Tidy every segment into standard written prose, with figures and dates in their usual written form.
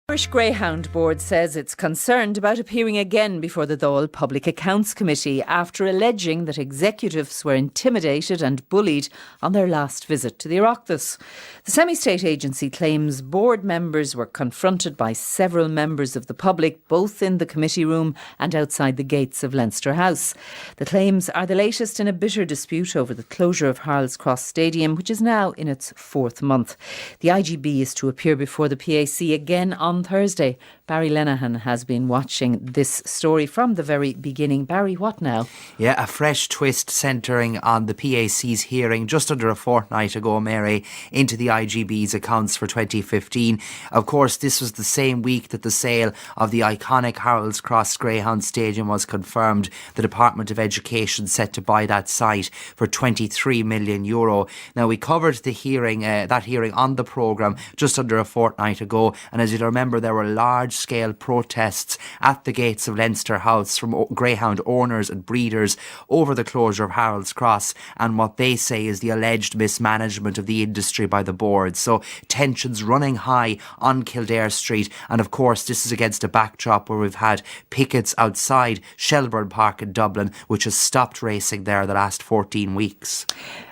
Irish Greyhound Board says it's concerned about appearing again before the Dail Public Accounts Committee after alleging that executives were intimidated and bullied on their last visit to the Oireachtas. The semi-state agency claims board members were confronted by several members of the public, both in the committee room and outside the gates of Leinster House. The claims are the latest in a bitter dispute over the closure of Harold's Cross Stadium, which is now in its fourth month. The IGB is to appear before the PAC again on Thursday. Barry Lenihan has been watching this story from the very beginning. Barry, what now? Yeah, a fresh twist centring on the PAC's hearing just under a fortnight ago, Mary, into the IGB's accounts for 2015. Of course, this was the same week that the sale of the iconic Harold's Cross Greyhound Stadium was confirmed. The Department of Education set to buy that site for €23 million. Now, we covered the hearing, that hearing on the programme just under a fortnight ago, and as you'll remember, there were large-scale protests at the gates of Leinster House from greyhound owners and breeders over the closure of Harold's Cross and what they say is the alleged mismanagement of the industry by the board. So tensions running high on Kildare Street, and of course this is against a backdrop where we've had pickets outside Shelbourne Park in Dublin, which has stopped racing there the last 14 weeks.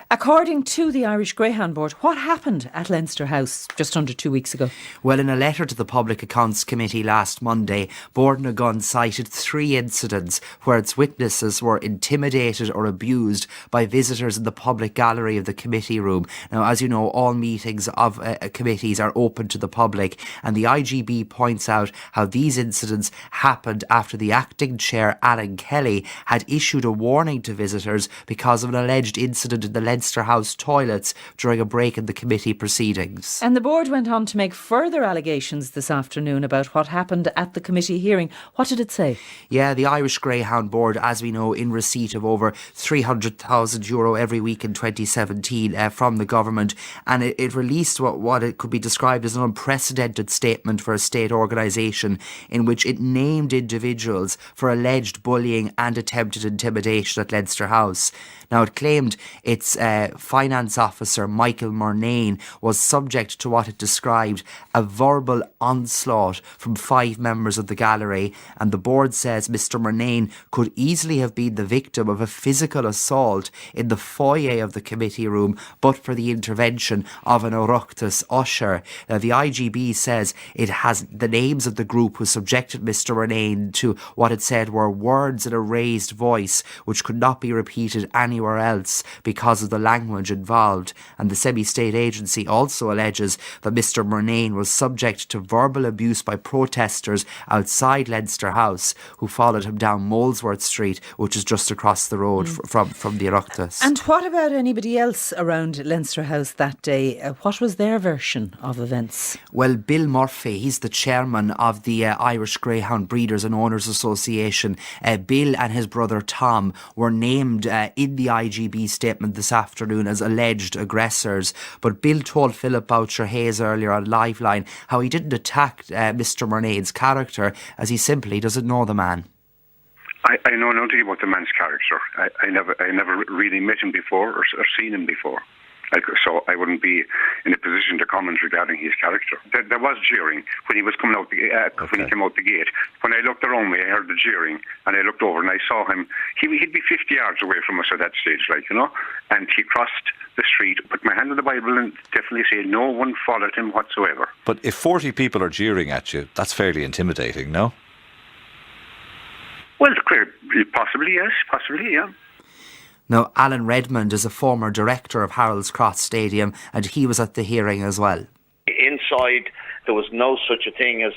According to the Irish Greyhound Board, what happened at Leinster House just under 2 weeks ago? Well, in a letter to the Public Accounts Committee last Monday, Board na Gun cited 3 incidents where its witnesses were intimidated or abused by visitors in the public gallery of the committee room. Now, as you know, all meetings of committees are open to the public, and the IGB points out how these incidents happened after the acting chair, Alan Kelly, had issued a warning to visitors because of an alleged incident in the Leinster House toilets during a break in the committee proceedings. And the board went on to make further allegations this afternoon about what happened at the committee hearing. What did it say? Yeah, the Irish Greyhound Board, as we know, in receipt of over €300,000 every week in 2017 from the government, and it released what it could be described as an unprecedented statement for a state organisation in which it named individuals for alleged bullying and attempted intimidation at Leinster House. Now, it claimed its finance officer, Michael Murnane, was subject to what it described a verbal onslaught from 5 members of the gallery, and the board says Mr Murnane could easily have been the victim of a physical assault in the foyer of the committee room but for the intervention of an Oireachtas usher. Now, the IGB says it has the names of the group who subjected Mr Murnane to what it said were words in a raised voice which could not be repeated anywhere else because of the language involved, and the semi-state agency also alleges that Mr Murnane was subject to verbal abuse by protesters outside Leinster House who followed him down Molesworth Street, which is just across the road from the Oireachtas. And what about anybody else around Leinster House that day? What was their version of events? Well, Bill Murphy, he's the chairman of the Irish Greyhound Breeders and Owners Association. Bill and his brother Tom were named in the IGB statement this afternoon as alleged aggressors, but Bill told Philip Boucher-Hayes earlier on Liveline how he didn't attack Mr Murnane's character as he simply doesn't know the man. I know nothing about the man's character. I never really met him before or seen him before. So I wouldn't be in a position to comment regarding his character. There was jeering when he was coming out when he came out the gate. When I looked around me, I heard the jeering, and I looked over and I saw him. He'd be 50 yards away from us at that stage, and he crossed the street, put my hand on the Bible and definitely say no one followed him whatsoever. But if 40 people are jeering at you, that's fairly intimidating, no? Well, possibly, yes. Possibly, yeah. Now, Alan Redmond is a former director of Harold's Cross Stadium, and he was at the hearing as well. Inside, there was no such a thing as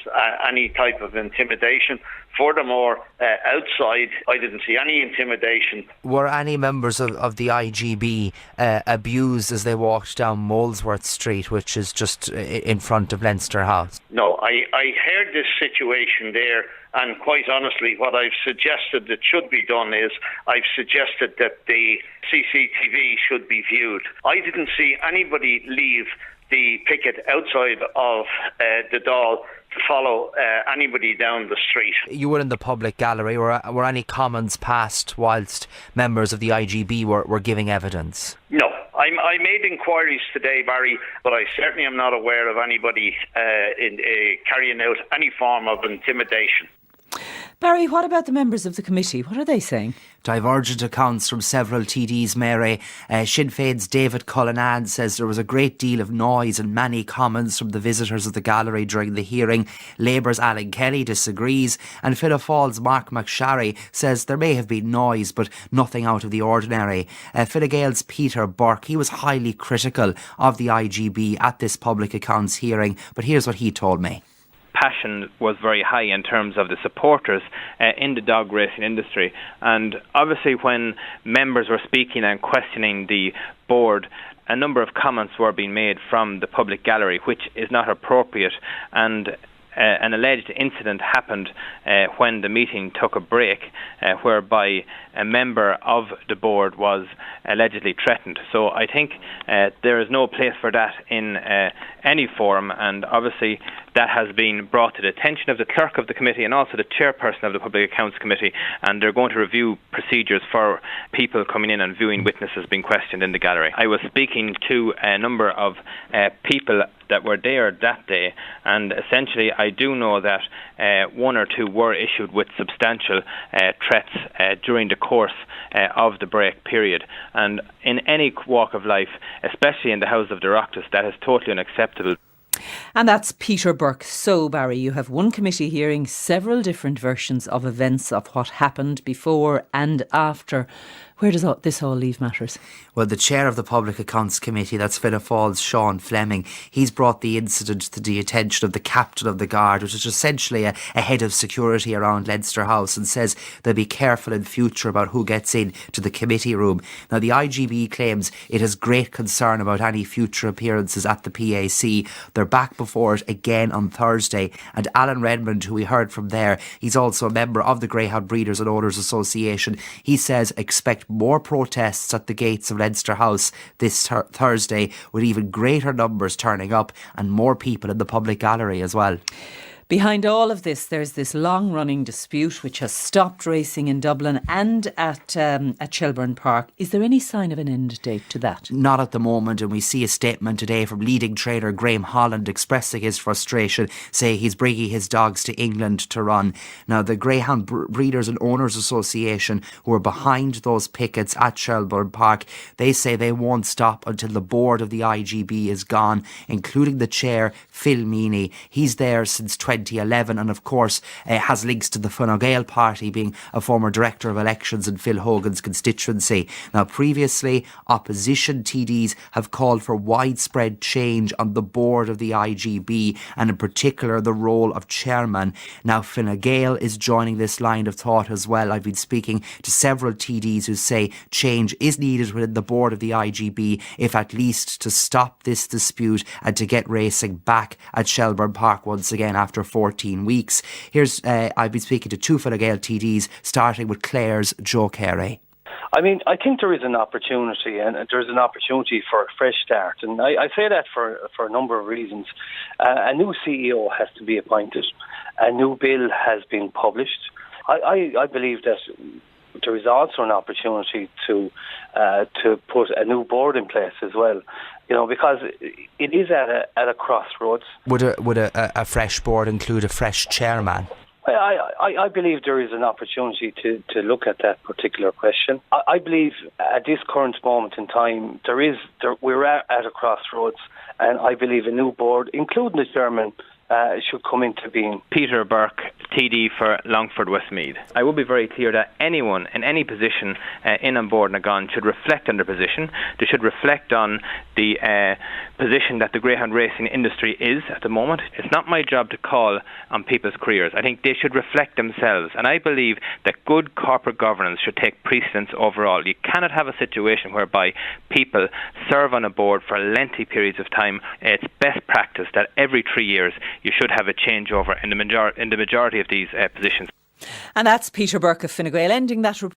any type of intimidation. Furthermore, outside, I didn't see any intimidation. Were any members of the IGB abused as they walked down Molesworth Street, which is just in front of Leinster House? No, I heard this situation there, and quite honestly, what I've suggested that should be done is I've suggested that the CCTV should be viewed. I didn't see anybody leave the picket outside of the Dáil to follow anybody down the street. You were in the public gallery. Were any comments passed whilst members of the IGB were giving evidence? No, I made inquiries today, Barry, but I certainly am not aware of anybody carrying out any form of intimidation. Barry, what about the members of the committee? What are they saying? Divergent accounts from several TDs, Mary. Sinn Féin's David Cullinan says there was a great deal of noise and many comments from the visitors of the gallery during the hearing. Labour's Alan Kelly disagrees, and Fianna Fáil's Mark McSharry says there may have been noise but nothing out of the ordinary. Fine Gael's Peter Burke, he was highly critical of the IGB at this public accounts hearing, but here's what he told me. Passion was very high in terms of the supporters in the dog racing industry, and obviously when members were speaking and questioning the board, a number of comments were being made from the public gallery which is not appropriate, and an alleged incident happened when the meeting took a break whereby a member of the board was allegedly threatened. So I think there is no place for that in any forum, and obviously that has been brought to the attention of the clerk of the committee and also the chairperson of the Public Accounts Committee, and they're going to review procedures for people coming in and viewing witnesses being questioned in the gallery. I was speaking to a number of people that were there that day, and essentially I do know that one or two were issued with substantial threats during the course of the break period, and in any walk of life, especially in the House of the Oireachtas, that is totally unacceptable. And that's Peter Burke. So, Barry, you have one committee hearing several different versions of events of what happened before and after. Where does this all leave matters? Well, the chair of the Public Accounts Committee, that's Fianna Fáil's Sean Fleming, he's brought the incident to the attention of the captain of the guard, which is essentially a head of security around Leinster House, and says they'll be careful in future about who gets in to the committee room. Now, the IGB claims it has great concern about any future appearances at the PAC. They're back before it again on Thursday, and Alan Redmond, who we heard from there, he's also a member of the Greyhound Breeders and Owners Association. He says expect more protests at the gates of Leinster House this Thursday, with even greater numbers turning up and more people in the public gallery as well. Behind all of this, there's this long-running dispute which has stopped racing in Dublin and at Shelbourne Park. Is there any sign of an end date to that? Not at the moment, and we see a statement today from leading trainer Graham Holland expressing his frustration, saying he's bringing his dogs to England to run. Now, the Greyhound Breeders and Owners Association, who are behind those pickets at Shelbourne Park, they say they won't stop until the board of the IGB is gone, including the chair, Phil Meany. He's there since 2011 and of course has links to the Fine Gael party, being a former director of elections in Phil Hogan's constituency. Now, previously opposition TDs have called for widespread change on the board of the IGB, and in particular the role of chairman. Now, Fine Gael is joining this line of thought as well. I've been speaking to several TDs who say change is needed within the board of the IGB, if at least to stop this dispute and to get racing back at Shelbourne Park once again after 14 weeks. Here's I've been speaking to two Fine Gael TDs, starting with Clare's Joe Carey. I mean, I think there is an opportunity, and there's an opportunity for a fresh start. And I say that for a number of reasons. A new CEO has to be appointed. A new bill has been published. I believe that there is also an opportunity to put a new board in place as well. You know, because it is at a crossroads. Would a fresh board include a fresh chairman? I believe there is an opportunity to look at that particular question. I believe at this current moment in time, we're at a crossroads, and I believe a new board, including the chairman, should come into being. Peter Burke, TD for Longford Westmeath. I will be very clear that anyone in any position in on board Nagon should reflect on their position. They should reflect on the position that the greyhound racing industry is at the moment. It's not my job to call on people's careers. I think they should reflect themselves, and I believe that good corporate governance should take precedence overall. You cannot have a situation whereby people serve on a board for lengthy periods of time. It's best practice that every 3 years you should have a changeover in the majority of these positions. And that's Peter Burke of Fine Gael ending that report.